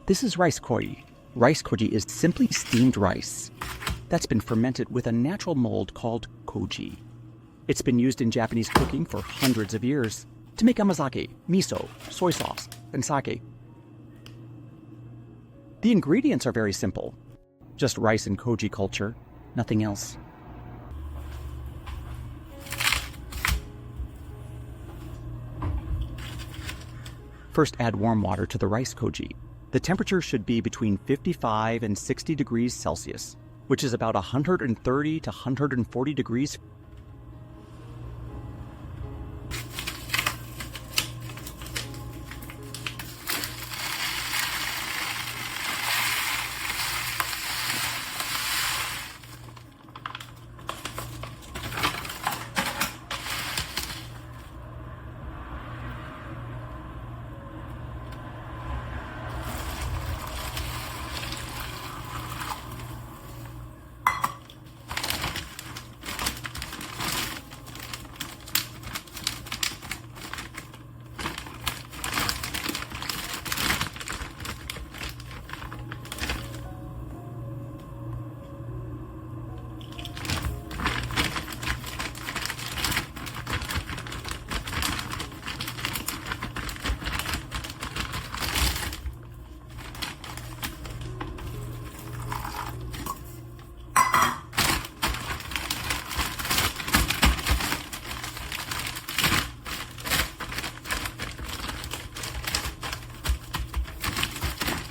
This is rice koji. Rice koji is simply steamed rice that's been fermented with a natural mold called Koji. It's been used in Japanese cooking for hundreds of years to make amazake, miso, soy sauce, and sake. The ingredients are very simple. Just rice and koji culture, nothing else. First, add warm water to the rice koji. The temperature should be between 55 and 60 degrees Celsius, which is about 130 to 140 degrees.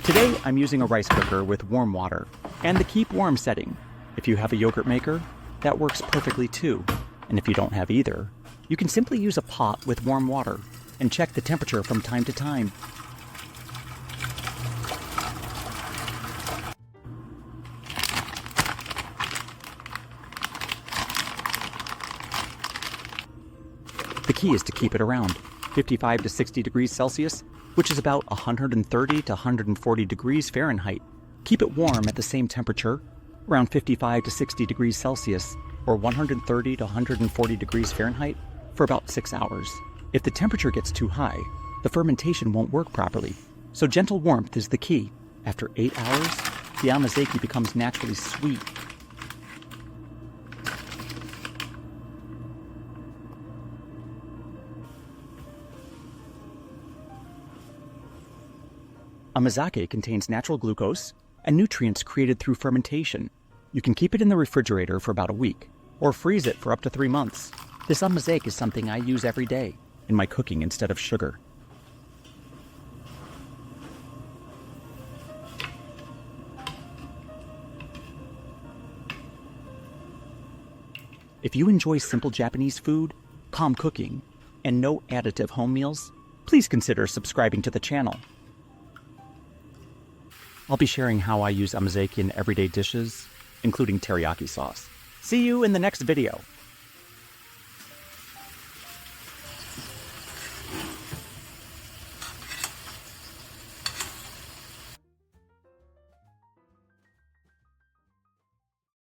Today, I'm using a rice cooker with warm water and the keep warm setting. If you have a yogurt maker, that works perfectly too. And if you don't have either, you can simply use a pot with warm water and check the temperature from time to time. The key is to keep it around 55 to 60 degrees Celsius, which is about 130 to 140 degrees Fahrenheit. Keep it warm at the same temperature, around 55 to 60 degrees Celsius, or 130 to 140 degrees Fahrenheit, for about 6 hours. If the temperature gets too high, the fermentation won't work properly, so gentle warmth is the key. After 8 hours, the amazake becomes naturally sweet. Amazake contains natural glucose and nutrients created through fermentation. You can keep it in the refrigerator for about a week, or freeze it for up to 3 months. This amazake is something I use every day in my cooking instead of sugar. If you enjoy simple Japanese food, calm cooking, and no additive home meals, please consider subscribing to the channel. I'll be sharing how I use amazake in everyday dishes, including teriyaki sauce. See you in the next video.